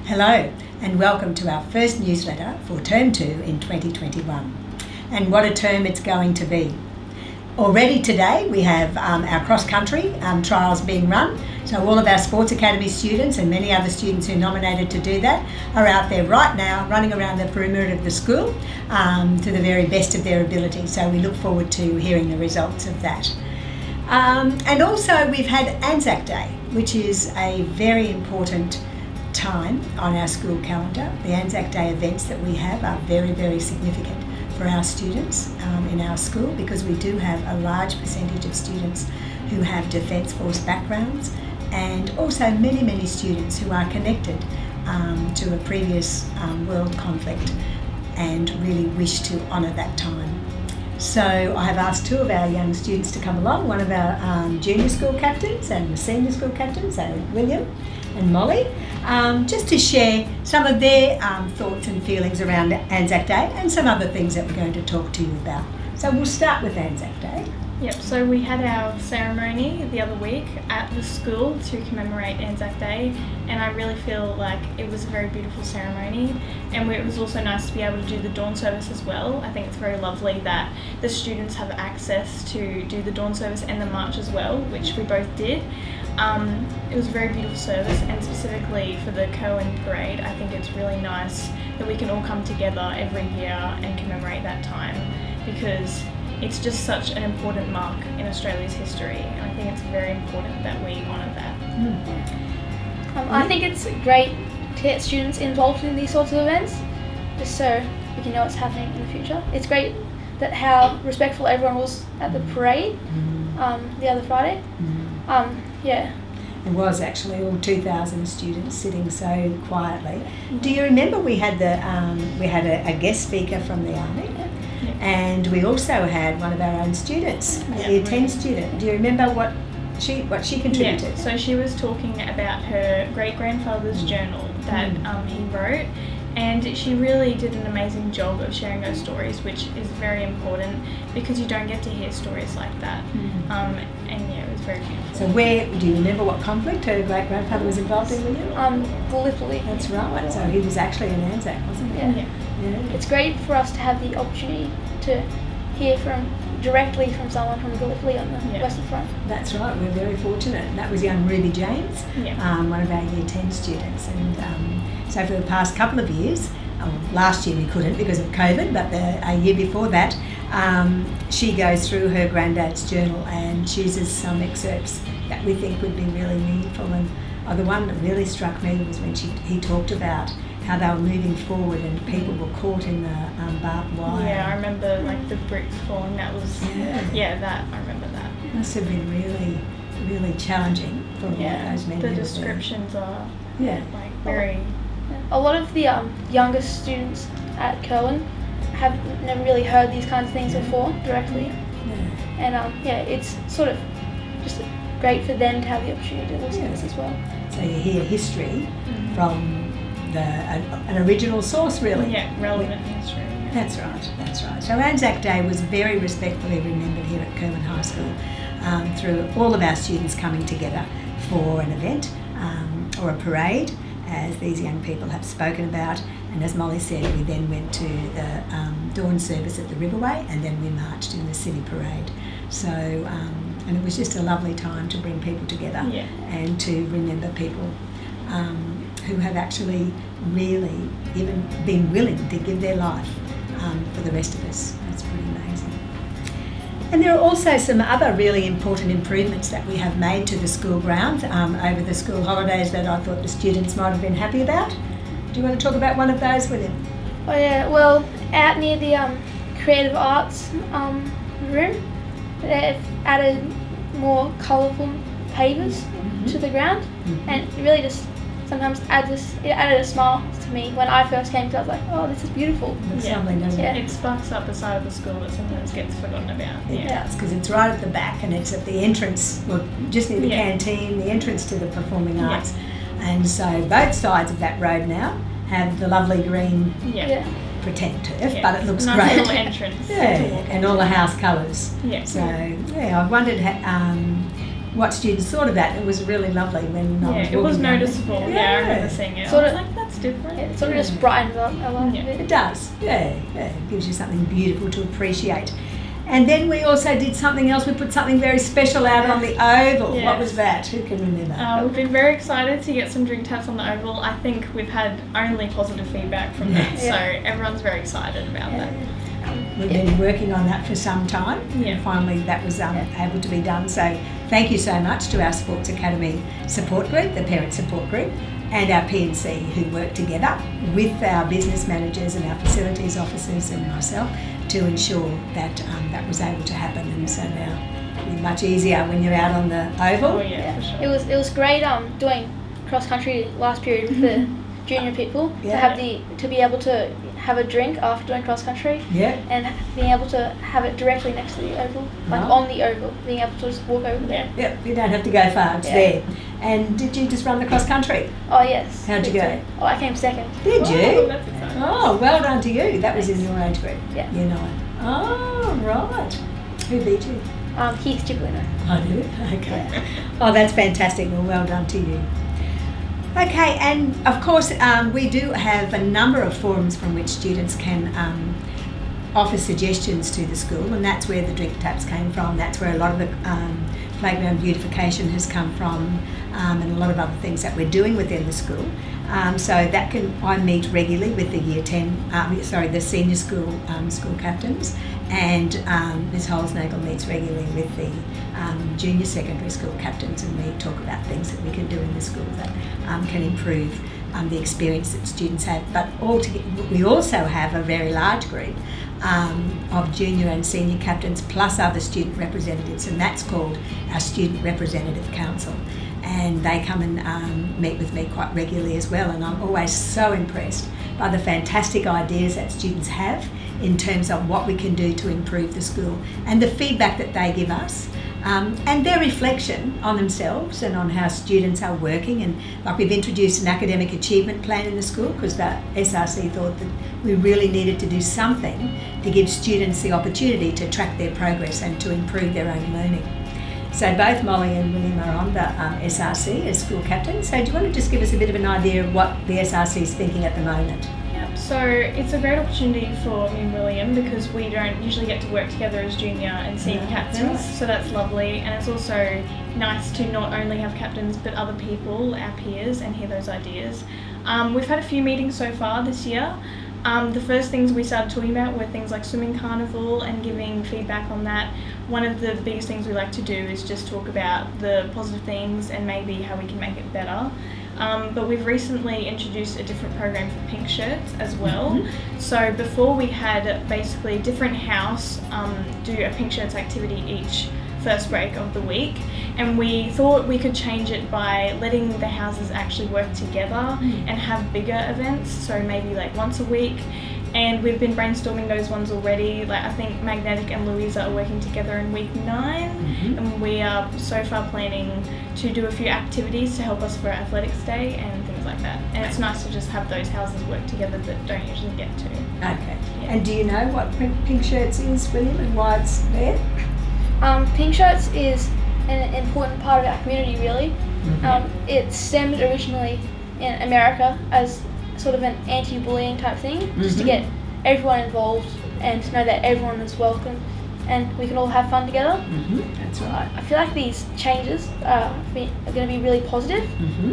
Hello and welcome to our first newsletter for Term 2 in 2021. And what a term it's going to be. Already today we have our cross-country trials being run. So all of our Sports Academy students and many other students who nominated to do that are out there right now running around the perimeter of the school to the very best of their ability. So we look forward to hearing the results of that. And also we've had Anzac Day, which is a very important time on our school calendar. The Anzac Day events that we have are very, very significant for our students in our school because we do have a large percentage of students who have Defence Force backgrounds and also many, many students who are connected to a previous world conflict and really wish to honour that time. So I have asked two of our young students to come along, one of our junior school captains and the senior school captains, so William and Molly, just to share some of their thoughts and feelings around Anzac Day and some other things that we're going to talk to you about. So we'll start with Anzac Day. Yep, so we had our ceremony the other week at the school to commemorate Anzac Day, and I really feel like it was a very beautiful ceremony, and it was also nice to be able to do the dawn service as well. I think it's very lovely that the students have access to do the dawn service and the march as well, which we both did. It was a very beautiful service, and specifically for the Kirwan parade, I think it's really nice that we can all come together every year and commemorate that time because it's just such an important mark in Australia's history, and I think it's very important that we honour that. I think it's great to get students involved in these sorts of events, just so we can know what's happening in the future. It's great that how respectful everyone was at the parade the other Friday. It was actually all 2,000 students sitting so quietly. Do you remember we had a guest speaker from the Army? And we also had one of our own students, a Year 10 student. Do you remember what she contributed? Yeah, so she was talking about her great-grandfather's journal that he wrote, and she really did an amazing job of sharing those stories, which is very important because you don't get to hear stories like that. It was very beautiful. So do you remember what conflict her great-grandfather was involved in, William? Gallipoli. That's right, so he was actually in Anzac, wasn't he? Yeah. It's great for us to have the opportunity to hear directly from someone from Gallipoli on the Western Front. That's right, we're very fortunate. And that was young Ruby James, one of our Year 10 students. And so for the past couple of years, last year we couldn't because of COVID, but a year before that, she goes through her granddad's journal and chooses some excerpts that we think would be really meaningful. And the one that really struck me was when he talked about how they were moving forward and people were caught in the barbed wire. Yeah, I remember the bricks falling. That was, I remember that. It must have been really, really challenging for all of those men. The descriptions are very... A lot of the youngest students at Kirwan have never really heard these kinds of things before directly. And it's sort of just great for them to have the opportunity to listen to this as well. So you hear history from an original source, really. Yeah, relevant history. Yeah. That's right. So Anzac Day was very respectfully remembered here at Kirwan High School through all of our students coming together for an event or a parade, as these young people have spoken about. And as Molly said, we then went to the dawn service at the Riverway and then we marched in the city parade. So, and it was just a lovely time to bring people together and to remember people who have actually really even been willing to give their life for the rest of us. That's pretty amazing. And there are also some other really important improvements that we have made to the school grounds over the school holidays that I thought the students might have been happy about. Do you want to talk about one of those, William? Oh yeah, well, out near the creative arts room, they've added more colourful pavers to the ground, and it really just sometimes added a smile to me. When I first came to it, I was like, oh, this is beautiful. It's lovely, doesn't it? It sparks up a side of the school that sometimes gets forgotten about. It does, because it's right at the back and it's at the entrance, well, just near the canteen, the entrance to the performing arts. And so both sides of that road now have the lovely green pretend turf, but it looks nice great. Little entrance. And all the house colours. So I wondered what students thought of that. It was really lovely when it was noticeable. I remember seeing it. I was like, that's it's different. It sort of just brightens up a lot. Yeah. It does, yeah. It gives you something beautiful to appreciate. And then we also did something else. We put something very special out on the oval. Yes. What was that? Who can remember? We've been very excited to get some drink taps on the oval. I think we've had only positive feedback from that, so everyone's very excited about that. We've been working on that for some time, Yeah. and finally that was able to be done. So thank you so much to our Sports Academy support group, the parent support group, and our PNC who worked together with our business managers and our facilities officers and myself to ensure that that was able to happen. And so now it'll be much easier when you're out on the oval. Oh yeah, for sure. It was great doing cross country last period with the junior people to be able to have a drink after doing cross country. Yeah. And being able to have it directly next to the oval, like on the oval, being able to just walk over there. Yep, you don't have to go far, it's there. And did you just run the cross country? Oh yes. How'd you go? Oh, I came second. Did Oh, you? that's exciting. Oh, well done to you. That was in your age group. Yeah. Year 9. Oh, right. Who beat you? Keith Chipolino. I do. Okay. Oh, that's fantastic. Well done to you. Okay, and of course we do have a number of forums from which students can offer suggestions to the school, and that's where the drink taps came from. That's where a lot of the playground beautification has come from, and a lot of other things that we're doing within the school. So that I meet regularly with the the senior school school captains, and Ms Holsnagel meets regularly with the junior secondary school captains, and we talk about things that we can do in the school that can improve the experience that students have. But we also have a very large group of junior and senior captains plus other student representatives, and that's called our Student Representative Council. And they come and meet with me quite regularly as well, and I'm always so impressed by the fantastic ideas that students have in terms of what we can do to improve the school, and the feedback that they give us, and their reflection on themselves and on how students are working. And like, we've introduced an academic achievement plan in the school because the SRC thought that we really needed to do something to give students the opportunity to track their progress and to improve their own learning. So both Molly and William are on the SRC as school captains. So do you want to just give us a bit of an idea of what the SRC is thinking at the moment? Yep, so it's a great opportunity for me and William because we don't usually get to work together as junior and senior captains, so that's lovely. And it's also nice to not only have captains but other people, our peers, and hear those ideas. We've had a few meetings so far this year. The first things we started talking about were things like swimming carnival and giving feedback on that. One of the biggest things we like to do is just talk about the positive things and maybe how we can make it better. But we've recently introduced a different program for pink shirts as well. So before we had basically a different house do a pink shirts activity each first break of the week, and we thought we could change it by letting the houses actually work together and have bigger events, so maybe like once a week. And we've been brainstorming those ones already. Like, I think Magnetic and Louisa are working together in week 9, and we are so far planning to do a few activities to help us for Athletics Day and things like that. And it's nice to just have those houses work together that don't usually get to. Okay. Yeah. And do you know what Pink Shirts is, William, and why it's there? Pink Shirts is an important part of our community, really. It stemmed originally in America as sort of an anti-bullying type thing, just to get everyone involved and to know that everyone is welcome and we can all have fun together. That's right. I feel like these changes are going to be really positive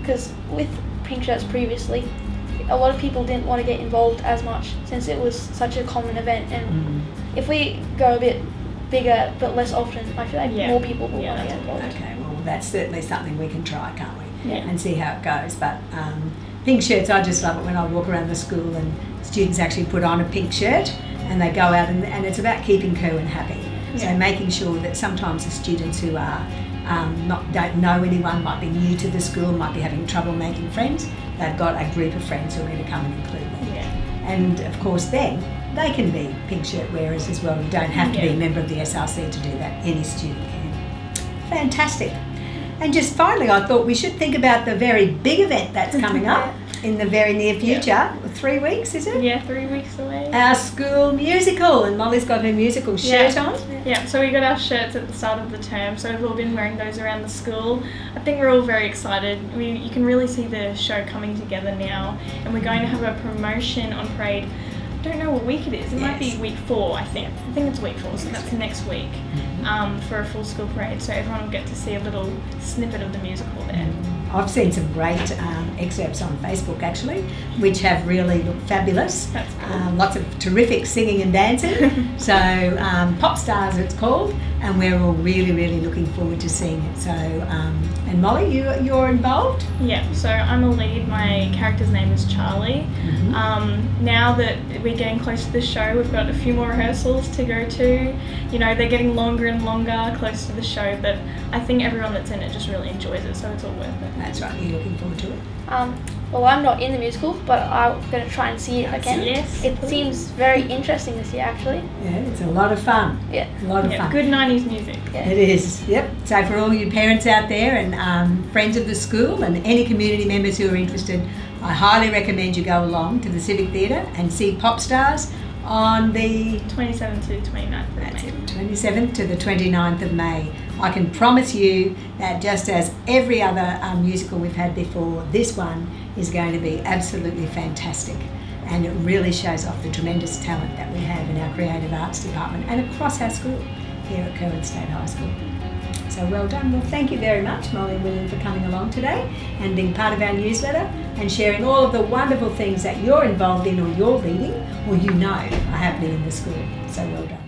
because with Pink Shirts previously, a lot of people didn't want to get involved as much since it was such a common event, and if we go a bit bigger but less often, I feel like more people will want to get involved. Okay, well that's certainly something we can try, can't we? Yeah. And see how it goes. But pink shirts, I just love it when I walk around the school and students actually put on a pink shirt and they go out and it's about keeping Kirwan happy. So making sure that sometimes the students who are don't know anyone, might be new to the school, might be having trouble making friends, they've got a group of friends who are going to come and include them. And of course then they can be pink shirt wearers as well. You don't have to be a member of the SRC to do that. Any student can. Fantastic. And just finally, I thought we should think about the very big event that's coming up. in the very near future. 3 weeks, is it? Yeah, 3 weeks away. Our school musical, and Molly's got her musical shirt on. Yeah, so we got our shirts at the start of the term, so we've all been wearing those around the school. I think we're all very excited. You can really see the show coming together now, and we're going to have a promotion on parade. I don't know what week it is. It might be week 4, I think. I think it's week 4, so that's next week for a full school parade. So everyone will get to see a little snippet of the musical there. I've seen some great excerpts on Facebook actually, which have really looked fabulous. That's cool. Lots of terrific singing and dancing. So Pop Stars it's called, and we're all really, really looking forward to seeing it. So, and Molly, you're involved? Yeah, so I'm a lead. My character's name is Charlie. Now that we're getting close to the show, we've got a few more rehearsals to go to. You know, they're getting longer and longer close to the show, but I think everyone that's in it just really enjoys it, so it's all worth it. That's right, you're looking forward to it? Well, I'm not in the musical, but I'm going to try and see it if I can. Yes. It seems very interesting this year, actually. Yeah, it's a lot of fun. Yeah. A lot of fun. Good 90s music. Yeah. It is, yep. So for all you parents out there and friends of the school and any community members who are interested, I highly recommend you go along to the Civic Theatre and see Pop Stars on the 27th to 29th of May. 27th to the 29th of May. I can promise you that just as every other musical we've had before, this one is going to be absolutely fantastic, and it really shows off the tremendous talent that we have in our creative arts department and across our school here at Kirwan State High School. So well done. Well, thank you very much, Molly and William, for coming along today and being part of our newsletter and sharing all of the wonderful things that you're involved in or you're reading or you know are happening in the school. So well done.